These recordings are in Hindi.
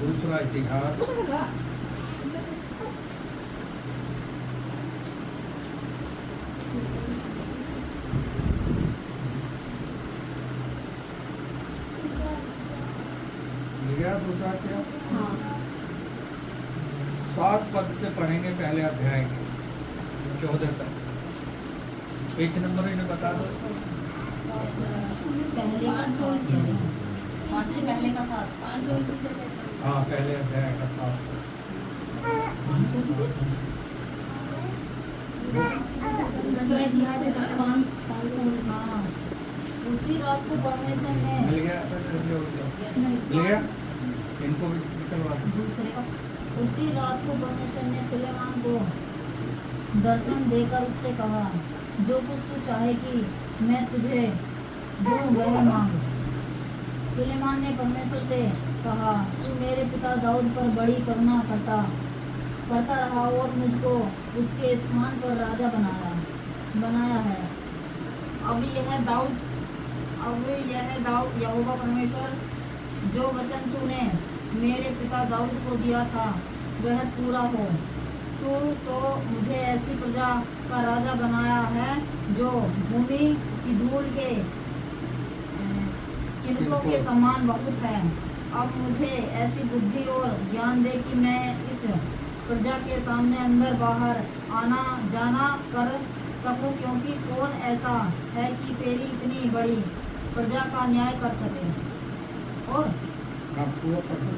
दूसरा इतिहास मिल गया। दूसरा क्या? 7 पद से पढ़ेंगे पहले अध्याय के 14 तक। पेज नंबर इन्हें बता दो। पहले का 7 हाँ, पहले अध्याय का 7। उसी रात को परमेश्वर ने मिल गया? मिल गया? इनको भी निकलवा दो। दूसरे उसी रात को परमेश्वर ने सुलेमान को दर्शन देकर उससे कहा, जो कुछ तू चाहे कि मैं तुझे दूं वह मांग। सुलेमान ने परमेश्वर से कहा, तू मेरे पिता दाऊद पर बड़ी करुणा करता रहा और मुझको उसके स्थान पर राजा बनाया है। अब यह दाऊद यहोवा परमेश्वर, जो वचन तूने मेरे पिता दाऊद को दिया था वह पूरा हो। तू तो मुझे ऐसी प्रजा का राजा बनाया है जो भूमि की धूल के किनकों के समान बहुत है। अब मुझे ऐसी बुद्धि और ज्ञान दे कि मैं इस प्रजा के सामने अंदर बाहर आना जाना कर सकूं, क्योंकि कौन ऐसा है कि तेरी इतनी बड़ी प्रजा का न्याय कर सके। और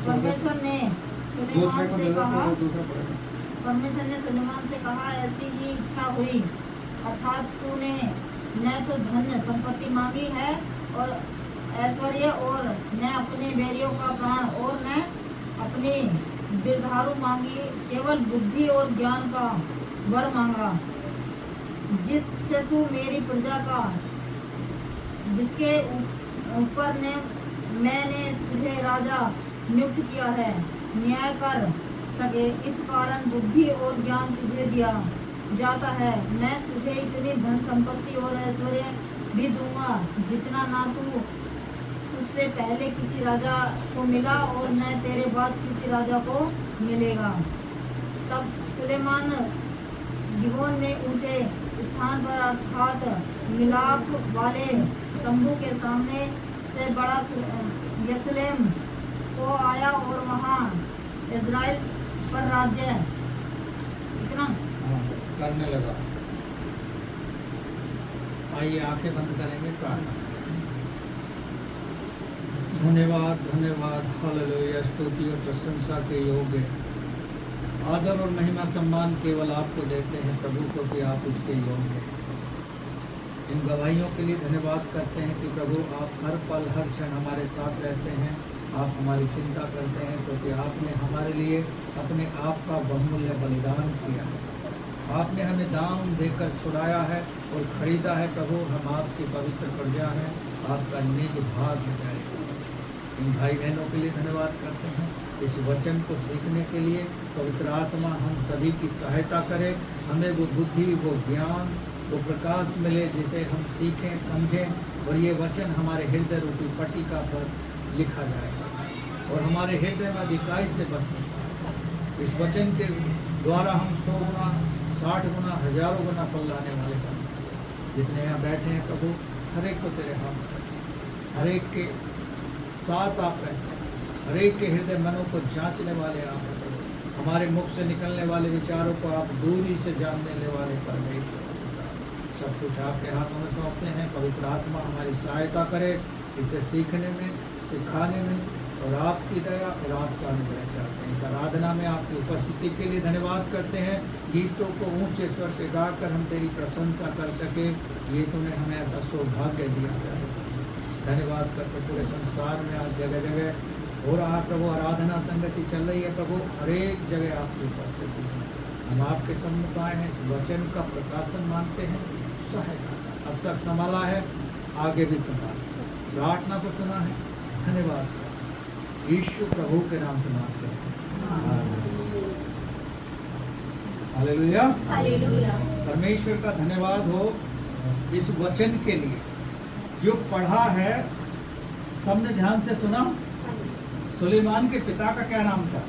परमेश्वर ने सुलेमान से कहा, ऐसी ही इच्छा हुई, अर्थात तूने न तो धन संपत्ति मांगी है और ऐश्वर्य, और न अपने बैरियों का प्राण, और न अपनी दीर्घायु मांगी, केवल बुद्धि और ज्ञान का वर मांगा, जिससे तू मेरी प्रजा का, जिसके ऊपर मैंने तुझे राजा नियुक्त किया है, न्याय कर सके। इस कारण बुद्धि और ज्ञान तुझे दिया जाता है। मैं तुझे इतनी धन संपत्ति और ऐश्वर्य भी दूंगा जितना ना तू तुझसे पहले किसी राजा को मिला और न तेरे बाद किसी राजा को मिलेगा। तब सुलेमान गिबोन ने ऊंचे स्थान पर अर्थात मिलाप वाले तंबू के सामने से बड़ा यरूशलेम को आया और वहाँ इज़राइल पर राज्य इतना करने लगा। आइए आंखें बंद करेंगे, प्रार्थना। धन्यवाद धन्यवाद, हालेलुया, स्तुति और प्रशंसा के योग्य, आदर और महिमा सम्मान केवल आपको देते हैं प्रभु को कि आप इसके योग्य हैं। इन गवाहियों के लिए धन्यवाद करते हैं कि प्रभु आप हर पल हर क्षण हमारे साथ रहते हैं, आप हमारी चिंता करते हैं, क्योंकि आपने हमारे लिए अपने आप का बहुमूल्य बलिदान किया है। आपने हमें दाम देकर छुड़ाया है और खरीदा है प्रभु। हम आपकी पवित्र प्रजा हैं, आपका निज भाग है। इन भाई बहनों के लिए धन्यवाद करते हैं। इस वचन को सीखने के लिए पवित्र आत्मा हम सभी की सहायता करे, हमें वो बुद्धि, वो ज्ञान, वो प्रकाश मिले जिसे हम सीखें समझें और ये वचन हमारे हृदय रूपी पट्टिका पर लिखा जाएगा और हमारे हृदय में अधिकाई से बसने पाए। इस वचन के द्वारा हम 100 गुना, 60 गुना, हजारों गुना फल लाने वाले बन सकते। जितने यहाँ बैठे हैं प्रभु, हर एक को तेरे हाथ में, हर एक के साथ आप रहते हैं, हर एक के हृदय मनों को जांचने वाले आप रहते हैं। हमारे मुख से निकलने वाले विचारों को आप दूरी से जानने वाले परमेश्वर, सब कुछ आपके हाथों में सौंपते हैं। पवित्र आत्मा हमारी सहायता करे इसे सीखने में, सिखाने में, और आपकी दया और आपका अनुग्रह चाहते हैं। इस आराधना में आपकी उपस्थिति के लिए धन्यवाद करते हैं। गीतों को ऊंचे स्वर से गाकर हम तेरी प्रशंसा कर सके, ये तूने हमें ऐसा सौभाग्य दिया है। धन्यवाद करते पूरे संसार में आज जगह जगह हो रहा है प्रभु, आराधना संगति चल रही है प्रभु, हर एक जगह आपकी उपस्थिति है। हम आपके सम्मुख आए हैं, इस वचन का प्रकाशन मांगते हैं। सहायता अब तक संभाला है, आगे भी संभाल, प्रार्थना को सुना है, धन्यवाद यीशु प्रभु के नाम से मांगते हैं। Hallelujah, hallelujah. परमेश्वर का धन्यवाद हो इस वचन के लिए जो पढ़ा है। सबने ध्यान से सुना, सुलेमान के पिता का क्या नाम था?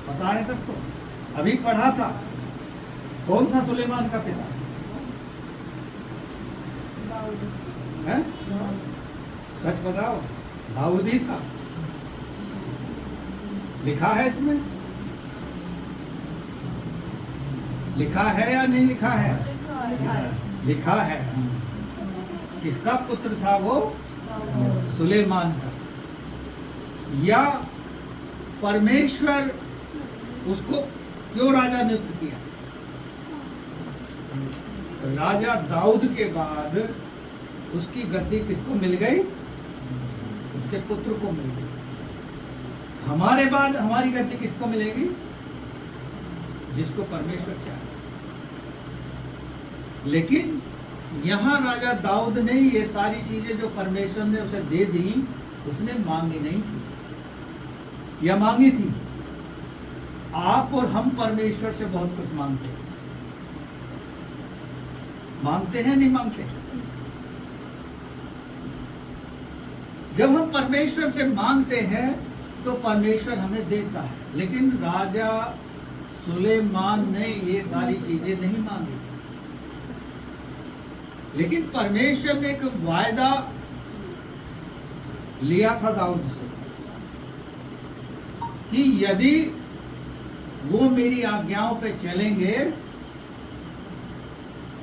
पता है सबको? अभी पढ़ा था। कौन था सुलेमान का पिता? है? सच बताओ। दाऊद ही था। लिखा है इसमें? लिखा है या नहीं लिखा है? लिखा है। किसका पुत्र था वो? सुलेमान का। या परमेश्वर उसको क्यों राजा नियुक्त किया? राजा दाऊद के बाद उसकी गद्दी किसको मिल गई? उसके पुत्र को मिल गई। हमारे बाद हमारी गद्दी किसको मिलेगी? जिसको परमेश्वर चाहे। लेकिन यहां राजा दाऊद ने ये सारी चीजें जो परमेश्वर ने उसे दे दी, उसने मांगी नहीं थी या मांगी थी? आप और हम परमेश्वर से बहुत कुछ मांगते हैं। मांगते हैं नहीं मांगते? जब हम परमेश्वर से मांगते हैं तो परमेश्वर हमें देता है। लेकिन राजा सुलेमान ने ये सारी चीजें नहीं मांगी, लेकिन परमेश्वर ने एक वायदा लिया था दाऊद से कि यदि वो मेरी आज्ञाओं पे चलेंगे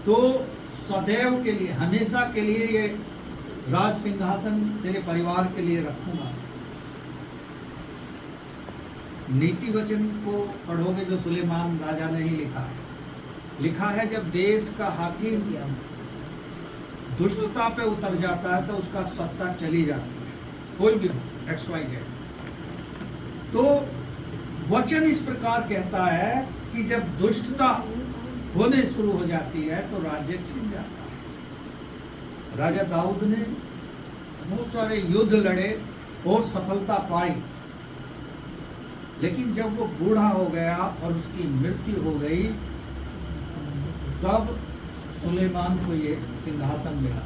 तो सदैव के लिए, हमेशा के लिए ये राज सिंहासन तेरे परिवार के लिए रखूंगा। नीति वचन को पढ़ोगे जो सुलेमान राजा ने ही लिखा है। लिखा है जब देश का हाकिम दुष्टता पे उतर जाता है तो उसका सत्ता चली जाती है, कोई भी हो, XYZ। तो वचन इस प्रकार कहता है कि जब दुष्टता होने शुरू हो जाती है तो राज्य छिन जाता है। राजा दाऊद ने बहुत सारे युद्ध लड़े और सफलता पाई, लेकिन जब वो बूढ़ा हो गया और उसकी मृत्यु हो गई, तब सुलेमान को ये सिंहासन मिला।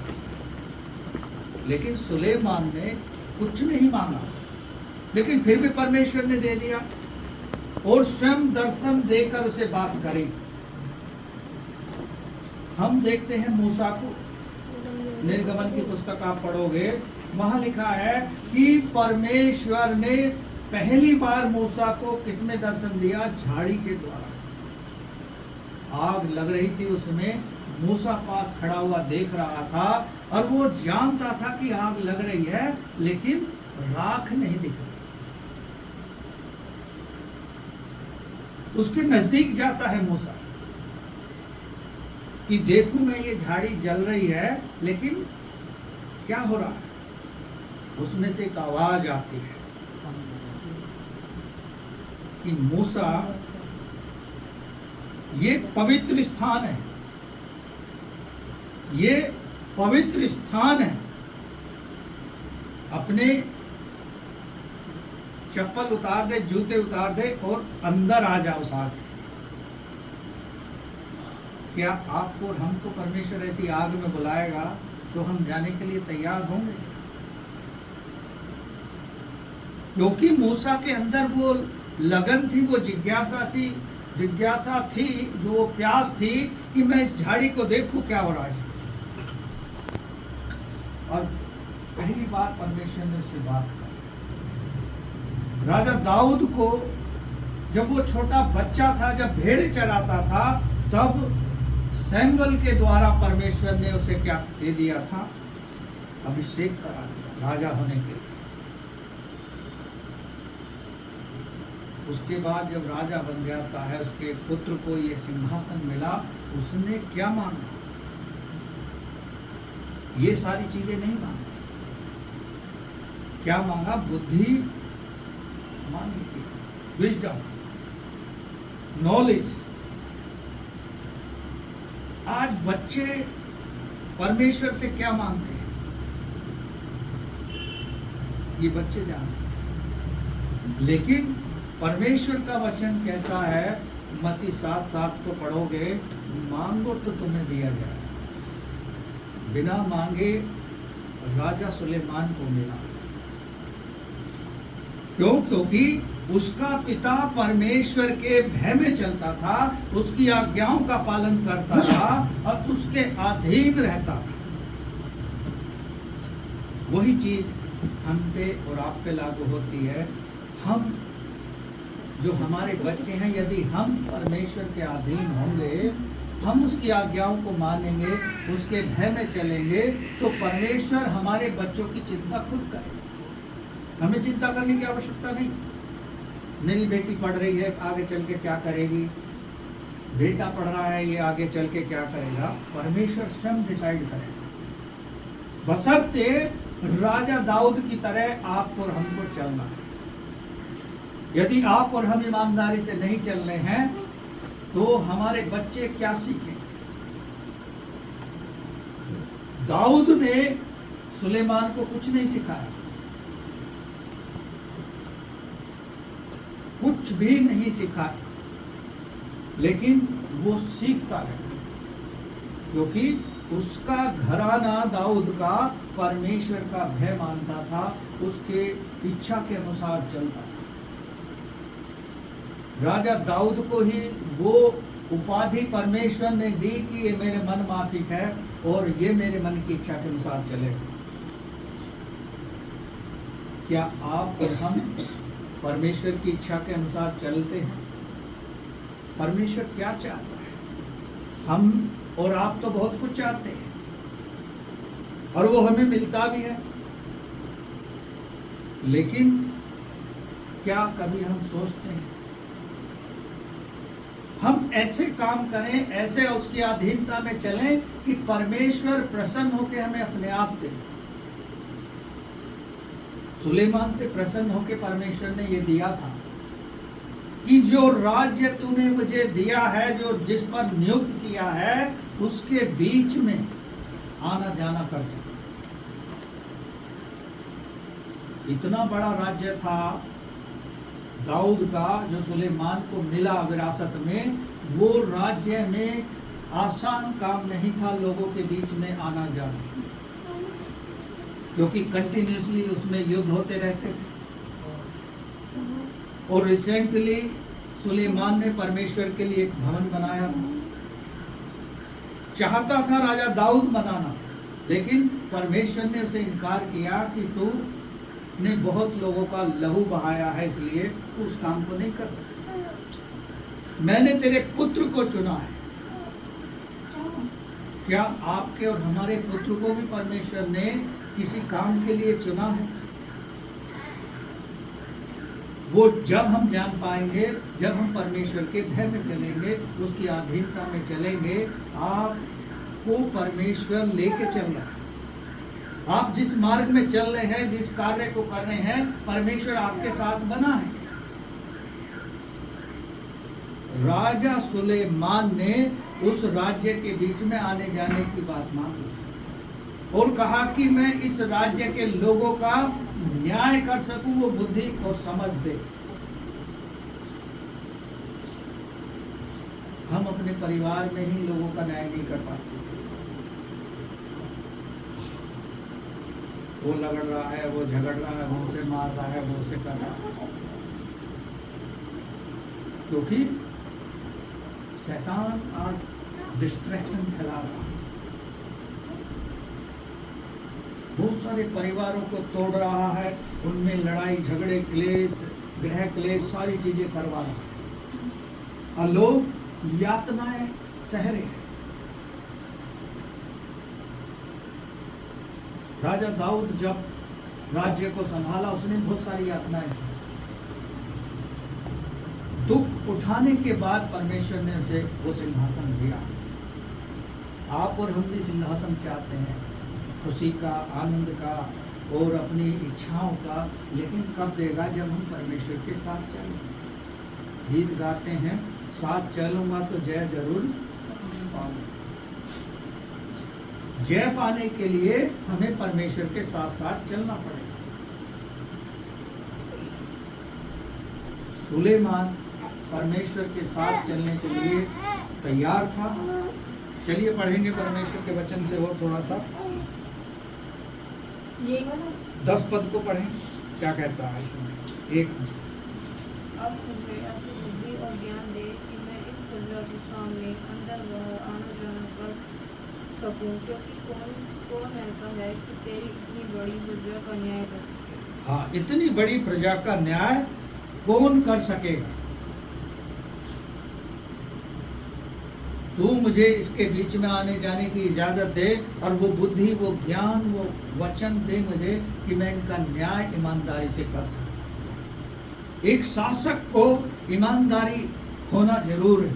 लेकिन सुलेमान ने कुछ नहीं मांगा, लेकिन फिर भी परमेश्वर ने दे दिया और स्वयं दर्शन देकर उसे बात करी। हम देखते हैं मूसा को, निर्गमन की पुस्तक आप पढ़ोगे, वहां लिखा है कि परमेश्वर ने पहली बार मूसा को किसमें दर्शन दिया? झाड़ी के द्वारा। आग लग रही थी, उसमें मूसा पास खड़ा हुआ देख रहा था और वो जानता था कि आग लग रही है, लेकिन राख नहीं दिख रही। उसके नजदीक जाता है मूसा कि देखूं मैं ये झाड़ी जल रही है, लेकिन क्या हो रहा है? उसमें से एक आवाज आती है कि मूसा, ये पवित्र स्थान है, ये पवित्र स्थान है, अपने चप्पल उतार दे, जूते उतार दे और अंदर आ जाओ साथ। क्या आपको और हमको परमेश्वर ऐसी आग में बुलाएगा तो हम जाने के लिए तैयार होंगे? क्योंकि मूसा के अंदर वो लगन थी, वो जिज्ञासा थी, जो वो प्यास थी कि मैं इस झाड़ी को देखूं क्या हो रहा है। और पहली बार परमेश्वर ने उससे बात की। राजा दाऊद को जब वो छोटा बच्चा था, जब भेड़े चराता था, तब सैमुअल के द्वारा परमेश्वर ने उसे क्या दे दिया था? अभिषेक करा दिया राजा होने के लिए। उसके बाद जब राजा बन जाता है, उसके पुत्र को ये सिंहासन मिला, उसने क्या मांगा? ये सारी चीजें नहीं मांगी। क्या मांगा? बुद्धि मांगी थी, विजडम, नॉलेज। आज बच्चे परमेश्वर से क्या मांगते हैं, ये बच्चे जानते हैं। लेकिन परमेश्वर का वचन कहता है, मत्ती 7:7 को पढ़ोगे, मांगो तो तुम्हें दिया जाए। बिना मांगे राजा सुलेमान को मिला, क्यों? क्योंकि उसका पिता परमेश्वर के भय में चलता था, उसकी आज्ञाओं का पालन करता था और उसके अधीन रहता था। वही चीज हम पे और आप पे लागू होती है। हम जो हमारे बच्चे हैं, यदि हम परमेश्वर के अधीन होंगे, हम उसकी आज्ञाओं को मानेंगे, उसके भय में चलेंगे, तो परमेश्वर हमारे बच्चों की चिंता खुद करेगा। हमें चिंता करने की आवश्यकता नहीं। मेरी बेटी पढ़ रही है, आगे चल के क्या करेगी, बेटा पढ़ रहा है, ये आगे चल के क्या करेगा, परमेश्वर स्वयं डिसाइड करेगा। बशर्ते राजा दाऊद की तरह आप और हमको चलना है। यदि आप और हम ईमानदारी से नहीं चल रहे हैं, तो हमारे बच्चे क्या सीखें? दाऊद ने सुलेमान को कुछ नहीं सिखाया, कुछ भी नहीं सिखाया, लेकिन वो सीखता रहा, क्योंकि उसका घराना दाऊद का परमेश्वर का भय मानता था, उसके इच्छा के अनुसार चलता था। राजा दाऊद को ही वो उपाधि परमेश्वर ने दी कि ये मेरे मन माफिक है और ये मेरे मन की इच्छा के अनुसार चलेगा। क्या आप और हम परमेश्वर की इच्छा के अनुसार चलते हैं? परमेश्वर क्या चाहता है? हम और आप तो बहुत कुछ चाहते हैं और वो हमें मिलता भी है, लेकिन क्या कभी हम सोचते हैं हम ऐसे काम करें, ऐसे उसकी अधीनता में चलें कि परमेश्वर प्रसन्न होकर हमें अपने आप दे? सुलेमान से प्रसन्न होकर परमेश्वर ने ये दिया था कि जो राज्य तूने मुझे दिया है, जो जिस पर नियुक्त किया है, उसके बीच में आना जाना कर सके। इतना बड़ा राज्य था दाऊद का जो सुलेमान को मिला विरासत में। वो राज्य में आसान काम नहीं था लोगों के बीच में आना जाना, क्योंकि कंटिन्यूसली उसमें युद्ध होते रहते थे। और रिसेंटली सुलेमान ने परमेश्वर के लिए एक भवन बनाया था। चाहता था राजा दाऊद बनाना, लेकिन परमेश्वर ने उसे इनकार किया कि तू ने बहुत लोगों का लहू बहाया है, इसलिए तू उस काम को नहीं कर सकता। मैंने तेरे पुत्र को चुना है। क्या आपके और हमारे पुत्र को भी परमेश्वर ने किसी काम के लिए चुना है? वो जब हम जान पाएंगे, जब हम परमेश्वर के भय में चलेंगे, उसकी अधीनता में चलेंगे। आपको परमेश्वर लेके चल रहा है। आप जिस मार्ग में चल रहे हैं, जिस कार्य को कर रहे हैं, परमेश्वर आपके साथ बना है। राजा सुलेमान ने उस राज्य के बीच में आने जाने की बात मांगी और कहा कि मैं इस राज्य के लोगों का न्याय कर सकूं, वो बुद्धि और समझ दे। हम अपने परिवार में ही लोगों का न्याय नहीं कर पाते। वो लगड़ रहा है, वो झगड़ रहा है, वो उसे मार रहा है, वो उसे कर रहा है, क्योंकि शैतान आज डिस्ट्रैक्शन फैला रहा है। बहुत सारे परिवारों को तोड़ रहा है, उनमें लड़ाई झगड़े, क्लेश, गृह क्लेश, सारी चीजें करवा रहा है और लोग यातनाएं सह रहे हैं। राजा दाऊद जब राज्य को संभाला, उसने बहुत सारी यातनाएं सही। दुख उठाने के बाद परमेश्वर ने उसे वो सिंहासन दिया। आप और हम भी सिंहासन चाहते हैं, खुशी का, आनंद का और अपनी इच्छाओं का, लेकिन कब देगा? जब हम परमेश्वर के साथ चलेंगे। गीत गाते हैं, साथ चलूंगा तो जय जरूर पाऊंगा। जय पाने के लिए हमें परमेश्वर के साथ साथ चलना पड़ेगा। सुलेमान परमेश्वर के साथ चलने के लिए तैयार था। चलिए पढ़ेंगे परमेश्वर के वचन से और थोड़ा सा। 10 पद को पढ़ें। क्या कहता है इसमें? एक अब मुझे ऐसी बुद्धि और ज्ञान दे कि मैं इस प्रजा के सामने अंदर बाहर आना जाना कर सकूं, क्योंकि कौन ऐसा है कि तेरी इतनी बड़ी प्रजा का न्याय कर सके। हाँ, इतनी बड़ी प्रजा का न्याय कौन कर सकेगा? तू मुझे इसके बीच में आने जाने की इजाजत दे और वो बुद्धि, वो ज्ञान, वो वचन दे मुझे कि मैं इनका न्याय ईमानदारी से कर सकूं। एक शासक को ईमानदारी होना जरूर है।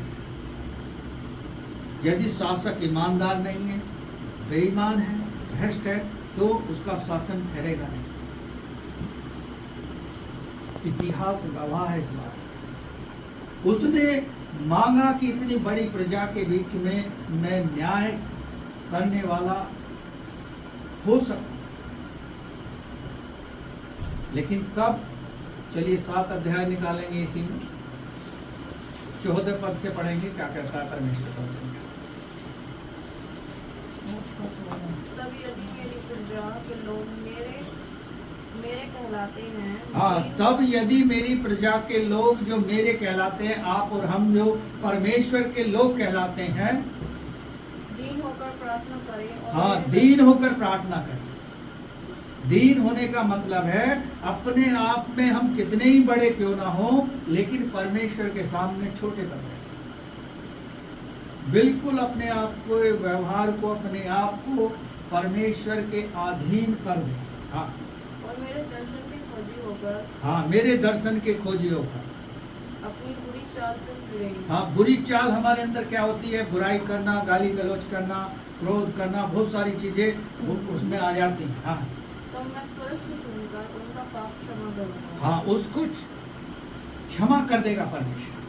यदि शासक ईमानदार नहीं है, बेईमान है, भ्रष्ट है, तो उसका शासन ठहरेगा नहीं। इतिहास गवाह है इस बात। उसने मांगा कि इतनी बड़ी प्रजा के बीच में मैं न्याय करने वाला हो सकूं, लेकिन कब? चलिए 7 अध्याय निकालेंगे इसी में, 14 पद से पढ़ेंगे क्या कहता है परमेश्वर का वचन। तब यदि मेरी प्रजा के लोग मेरे कहलाते हैं, हाँ, तब यदि मेरी प्रजा के लोग जो मेरे कहलाते हैं, आप और हम जो परमेश्वर के लोग कहलाते हैं, दीन होकर प्रार्थना करें और हाँ, दीन होकर प्रार्थना करें। दीन होने का मतलब है अपने आप में हम कितने ही बड़े क्यों ना हो, लेकिन परमेश्वर के सामने छोटे कर दें। बिल्कुल अपने आप को, व्यवहार को, अपने आप को परमेश्वर के अधीन कर दें। हाँ, और मेरे दर्शन के खोजी होकर, हाँ, मेरे दर्शन के खोजी होकर अपनी बुरी चाल से फिरे। हाँ, बुरी चाल हमारे अंदर क्या होती है? बुराई करना, गाली गलौज करना, क्रोध करना, बहुत सारी चीजें उसमें आ जाती हैं। हाँ, तो मैं स्वर्ग से सुनकर उनका पाप क्षमा करूंगा। हाँ, उसको क्षमा कर देगा परमेश्वर।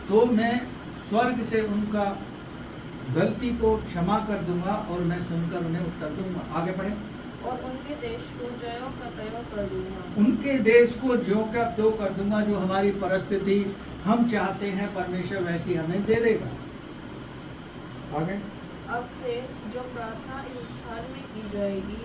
तो मैं स्वर्ग से उनका गलती को क्षमा कर दूंगा और मैं सुनकर उन्हें उत्तर दूंगा। आगे बढ़े। और उनके देश को ज्यों का त्यों कर दूंगा। उनके देश को ज्यों का त्यों कर दूंगा। जो हमारी परिस्थिति हम चाहते हैं परमेश्वर वैसी हमें दे देगा। आगे। अब से जो प्रार्थना इस स्थान में की जाएगी,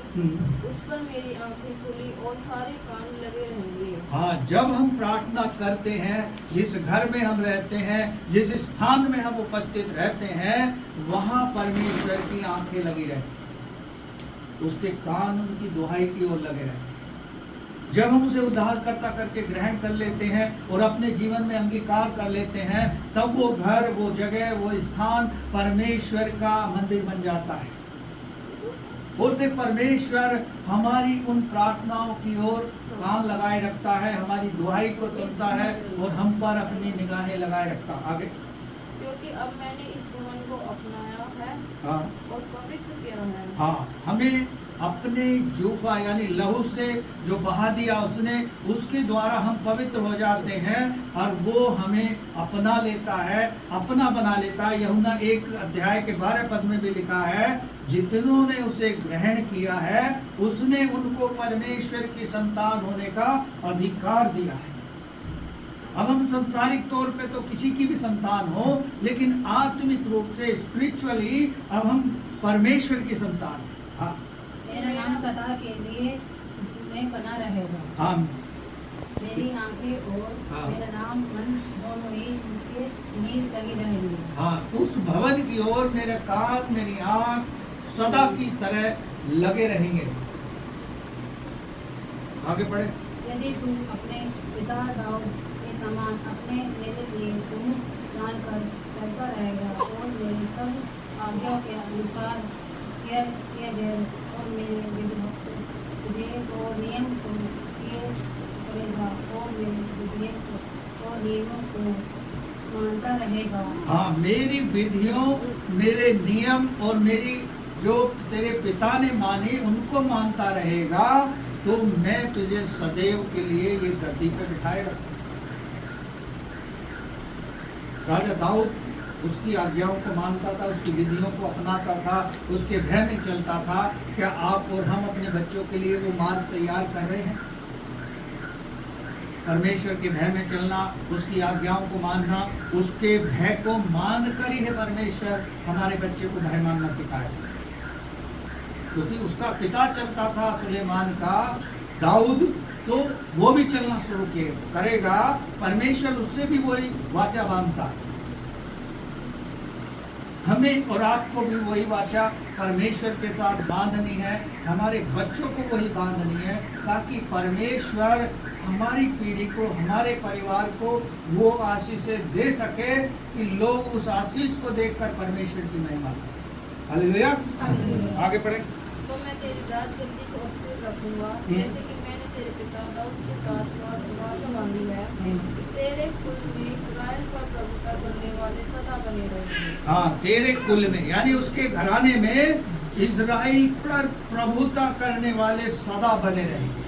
उस पर मेरी आंखें खुली और सारे कान लगे रहेंगे। हाँ, जब हम प्रार्थना करते हैं, जिस घर में हम रहते हैं, जिस स्थान में हम उपस्थित रहते हैं, वहाँ परमेश्वर की आंखें लगी रहती हैं, उसके कान उनकी दुहाई की ओर लगे रहते हैं। जब हम उसे उद्धारकर्ता करके ग्रहण कर लेते हैं और अपने जीवन में अंगीकार कर लेते हैं, तब वो घर, वो जगह, वो स्थान परमेश्वर का मंदिर बन जाता है। और फिर परमेश्वर हमारी उन प्रार्थनाओं की ओर कान लगाए रखता है, हमारी दुहाई को सुनता है और हम पर अपनी निगाहें लगाए रखता है। आगे। क्योंकि अब मैंने इस भवन को अपनाया है हाँ, और पवित्र किया है। हाँ, हमें अपने जूफा यानी लहू से जो बहा दिया उसने, उसके द्वारा हम पवित्र हो जाते हैं और वो हमें अपना लेता है, अपना बना लेता है। यूहन्ना 1 अध्याय के 12 पद में भी लिखा है, जितनों ने उसे ग्रहण किया है उसने उनको परमेश्वर की संतान होने का अधिकार दिया है। अब हम सांसारिक तौर पे तो किसी की भी संतान हो, लेकिन आत्मिक रूप से स्पिरिचुअली अब हम परमेश्वर की संतान हैं। हाँ, मेरा नाम सदा के लिए इसमें बना रहेगा। हाँ, मेरी आंखें और हाँ। मेरा नाम मन दोनों ही उनके नींद लगी रहेंगी। हाँ, उस भवन की ओर मेरे कान, मेरी आंख सदा की तरह लगे रहेंगे। आगे बढ़े। यदि तू अपने पिता दाऊद के समान अपने मेरे लिए सुमुख जानकर चलता रहेगा और मेरी सब आज्ञा के अनुसार किए गए और मेरे विधेयक और नियम को किए करेगा और मेरे विधेयक और नियमों को मानता रहेगा। हाँ, मेरी विधियों, मेरे नियम और मेरी जो तेरे पिता ने मानी उनको मानता रहेगा, तो मैं तुझे सदैव के लिए ये गद्दी पर बिठाए रखूंगा। राजा दाऊद उसकी आज्ञाओं को मानता था, उसकी विधियों को अपनाता था, उसके भय में चलता था। क्या आप और हम अपने बच्चों के लिए वो मार्ग तैयार कर रहे हैं? परमेश्वर के भय में चलना, उसकी आज्ञाओं को मानना, उसके भय को मान कर ही है परमेश्वर हमारे बच्चे को भय मानना सिखाए। क्योंकि उसका पिता चलता था सुलेमान का दाऊद तो वो भी चलना शुरू करेगा, परमेश्वर उससे भी वही वाचा बांधता है। हमें और आपको भी वही वाचा परमेश्वर के साथ बांधनी है, हमारे बच्चों को वही बांधनी है, ताकि परमेश्वर हमारी पीढ़ी को, हमारे परिवार को वो आशीषें दे सके कि लोग उस आशीष को देखकर परमेश्वर की महिमा करें। हालेलुया। हालेलुया। आगे पढ़े। तो मैं तेरी राजगद्दी को स्थिर रखूंगा, जैसे कि मैंने तेरे पिता दाऊद के साथ वाचा बांधी है। तेरे कुल में इस्राएल पर प्रभुता करने वाले सदा बने रहेंगे। हाँ, तेरे कुल में यानी उसके घराने में इज़राइल पर प्रभुता करने वाले सदा बने रहेंगे।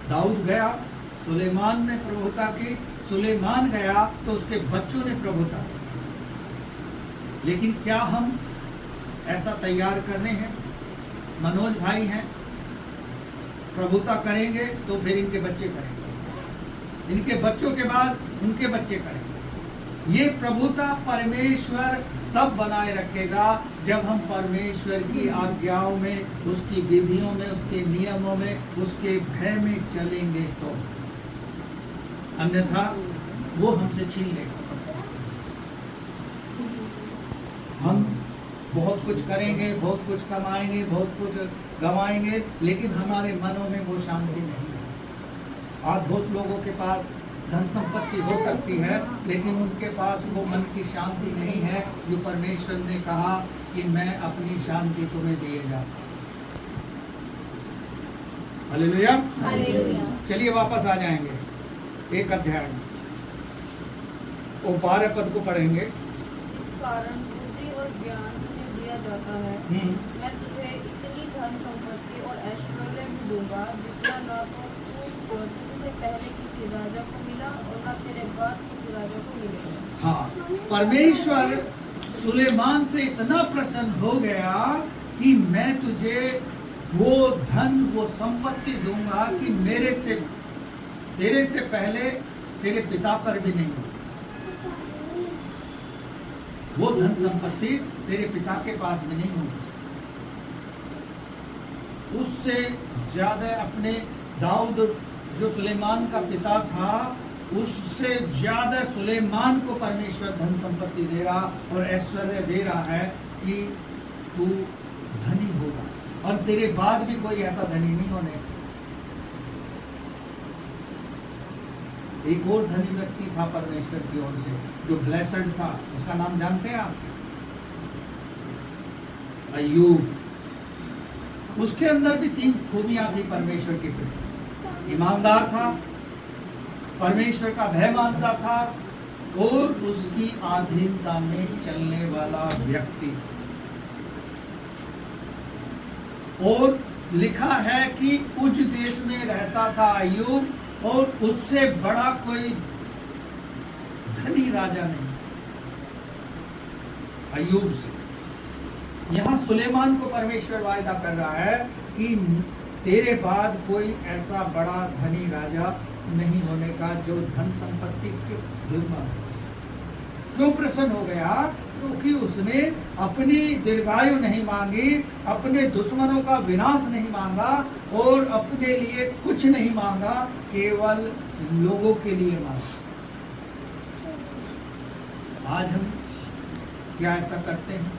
दाऊद गया, सुलेमान ने प्रभुता की, सुलेमान गया तो उसके बच्चों ने प्रभुता की। लेकिन क्या हम ऐसा तैयार करने हैं? मनोज भाई हैं, प्रभुता करेंगे तो फिर इनके बच्चे करेंगे, इनके बच्चों के बाद उनके बच्चे करेंगे। ये प्रभुता परमेश्वर तब बनाए रखेगा जब हम परमेश्वर की आज्ञाओं में, उसकी विधियों में, उसके नियमों में, उसके भय में चलेंगे तो, अन्यथा वो हमसे छीन लेगा सब। हम बहुत कुछ करेंगे, बहुत कुछ कमाएंगे, बहुत कुछ गंवाएंगे, लेकिन हमारे मनों में वो शांति नहीं है। आज बहुत लोगों के पास धन संपत्ति हो सकती है, लेकिन उनके पास वो मन की शांति नहीं है जो परमेश्वर ने कहा कि मैं अपनी शांति तुम्हें दिए जाता। हालेलुया। हालेलुया। चलिए वापस आ जाएंगे एक अध्याय में, वो 12 पद को पढ़ेंगे। इस कारण बुद्धि और ज्ञान तुम्हें दिया जाता है। मैं तुझे इतनी धन संपत्ति और ऐश्वर्य भी दूंगा जितना न तो तुझसे पहले किसी राजा को मिला और न तेरे बाद किसी राजा को मिलेगा। हाँ, परमेश्वर सुलेमान से इतना प्रसन्न हो गया कि मैं तुझे वो धन, वो संपत्ति दूंगा कि तेरे से पहले तेरे पिता पर भी नहीं हो। वो धन संपत्ति तेरे पिता के पास भी नहीं होगी। उससे ज्यादा अपने दाऊद जो सुलेमान का पिता था, उससे ज्यादा सुलेमान को परमेश्वर धन संपत्ति दे रहा और ऐश्वर्य दे रहा है कि तू धनी होगा और तेरे बाद भी कोई ऐसा धनी नहीं होने। एक और धनी व्यक्ति था परमेश्वर की ओर से जो ब्लेसड था, उसका नाम जानते हैं आप? अय्यूब। उसके अंदर भी 3 खूबियां थी परमेश्वर के प्रति। ईमानदार था, परमेश्वर का भय मानता था और उसकी अधीनता में चलने वाला व्यक्ति था। और लिखा है कि उच्च देश में रहता था अय्यूब, और उससे बड़ा कोई धनी राजा नहीं अय्यूब से। यहां सुलेमान को परमेश्वर वायदा कर रहा है कि तेरे बाद कोई ऐसा बड़ा धनी राजा नहीं होने का जो धन संपत्ति के दूंगा। क्यों प्रसन्न हो गया? क्योंकि उसने अपनी दीर्घायु नहीं मांगी, अपने दुश्मनों का विनाश नहीं मांगा और अपने लिए कुछ नहीं मांगा, केवल लोगों के लिए मांगा। आज हम क्या ऐसा करते हैं?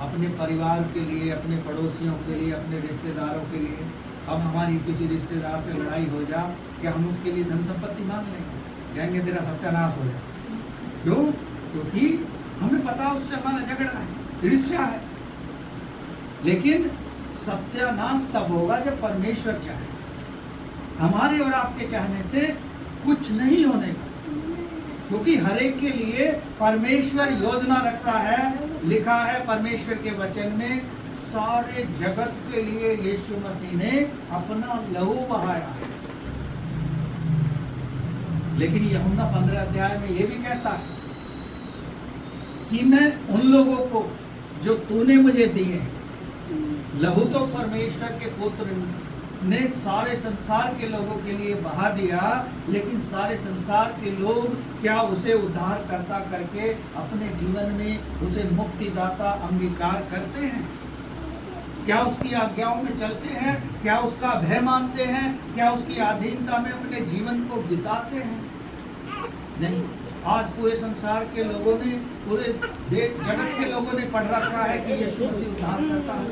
अपने परिवार के लिए, अपने पड़ोसियों के लिए, अपने रिश्तेदारों के लिए। अब हमारी किसी रिश्तेदार से लड़ाई हो जा, क्या हम उसके लिए धन संपत्ति मांग लेंगे? कहेंगे तेरा सत्यानाश हो जाए। क्यों? क्योंकि हमें पता उससे हमारा झगड़ा है, ईर्ष्या है। लेकिन सत्यानाश तब होगा जब परमेश्वर चाहे। हमारे और आपके चाहने से कुछ नहीं होने का, क्योंकि हर एक के लिए परमेश्वर योजना रखता है। लिखा है परमेश्वर के वचन में, सारे जगत के लिए यीशु मसीह ने अपना लहू बहाया। लेकिन यूहन्ना 15 अध्याय में ये भी कहता है कि मैं उन लोगों को जो तूने मुझे दिए, लहू तो परमेश्वर के पुत्र ने सारे संसार के लोगों के लिए बहा दिया, लेकिन सारे संसार के लोग क्या उसे उद्धारकर्ता करके अपने जीवन में उसे मुक्तिदाता अंगीकार करते हैं? क्या उसकी आज्ञाओं में चलते हैं? क्या उसका भय मानते हैं? क्या उसकी अधीनता में अपने जीवन को बिताते हैं? नहीं। आज पूरे संसार के लोगों ने, पूरे जगत के लोगों ने पढ़ रखा है कि यीशु मसीह उद्धार करता है,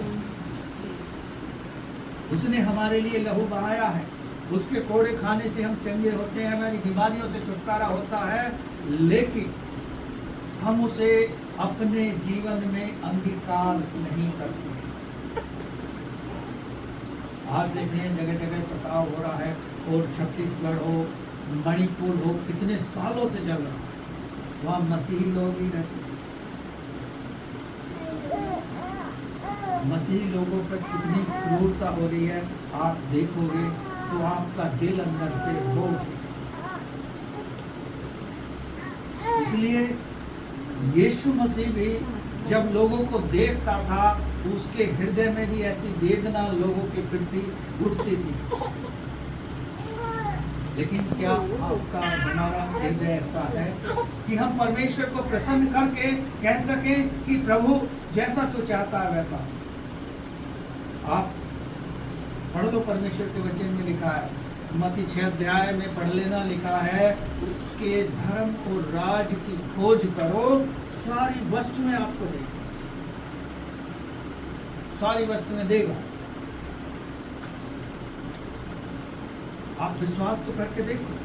उसने हमारे लिए लहू बहाया है, उसके कोड़े खाने से हम चंगे होते हैं, हमारी बीमारियों से छुटकारा होता है, लेकिन हम उसे अपने जीवन में अंगीकार नहीं करते। आज देखें जगह जगह सताव हो रहा है, और छत्तीसगढ़ हो, मणिपुर हो, कितने सालों से चल रहा है, वहाँ मसीही लोग ही रहते हैं। मसीही लोगों पर कितनी क्रूरता हो रही है, आप देखोगे तो आपका दिल अंदर से रो उठेगा। इसलिए यीशु मसीह भी जब लोगों को देखता था, उसके हृदय में भी ऐसी वेदना लोगों के प्रति उठती थी। लेकिन क्या आपका हमारा हृदय ऐसा है कि हम परमेश्वर को प्रसन्न करके कह सकें कि प्रभु जैसा तू चाहता है वैसा? आप पढ़ लो, परमेश्वर के वचन में लिखा है, मत्ती 6 अध्याय में पढ़ लेना, लिखा है उसके धर्म और राज की खोज करो, सारी वस्तुएं आपको देगा, सारी वस्तुएं देगा। आप विश्वास तो करके देखो।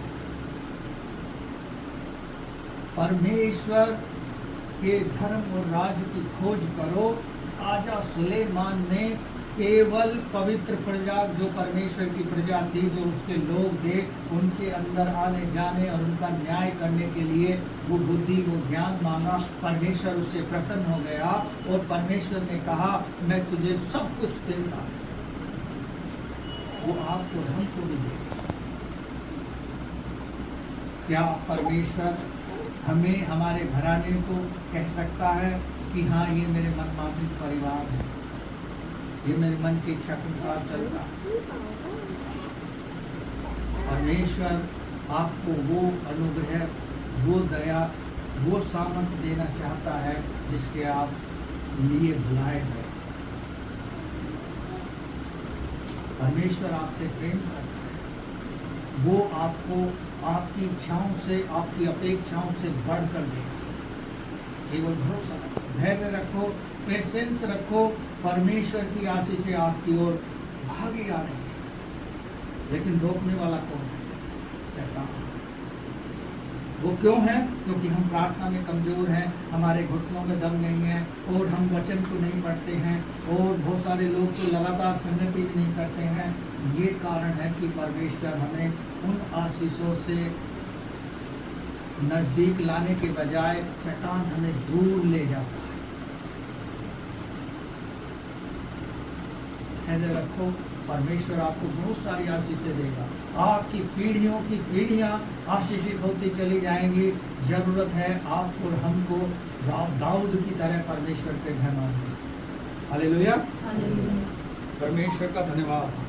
परमेश्वर के धर्म और राज की खोज करो। आजा सुलेमान ने केवल पवित्र प्रजा, जो परमेश्वर की प्रजा थी, जो उसके लोग थे, उनके अंदर आने जाने और उनका न्याय करने के लिए वो बुद्धि, वो ज्ञान मांगा। परमेश्वर उससे प्रसन्न हो गया और परमेश्वर ने कहा मैं तुझे सब कुछ देता, वो आपको हमको भी देगा। क्या परमेश्वर हमें, हमारे घराने को कह सकता है कि हाँ ये मेरे मनमाफिक परिवार है, ये मेरे मन की इच्छा के अनुसार चलता है? परमेश्वर आपको वो अनुग्रह, वो दया, वो सामर्थ देना चाहता है जिसके आप लिए बुलाए गए। परमेश्वर आपसे प्रेम करता है, वो आपको आपकी इच्छाओं से, आपकी अपेक्षाओं से बढ़कर देगा। केवल भरोसा रखो, धैर्य रखो, पेशेंस रखो। परमेश्वर की आशीष आपकी ओर भागी आ रही है, लेकिन रोकने वाला कौन है? शैतान। वो क्यों है? क्योंकि हम प्रार्थना में कमजोर हैं, हमारे घुटनों में दम नहीं है, और हम वचन को नहीं पढ़ते हैं, और बहुत सारे लोग तो लगातार संगति भी नहीं करते हैं। ये कारण है कि परमेश्वर हमें उन आशीषों से नजदीक लाने के बजाय शैतान हमें दूर ले जाता है। धैर्य रखो, परमेश्वर आपको बहुत सारी आशीषें देगा। आपकी पीढ़ियों की पीढ़ियां आशीषित होती चली जाएंगी। जरूरत है आपको और हमको दाऊद की तरह परमेश्वर के घर मानने। हालेलुया। परमेश्वर का धन्यवाद।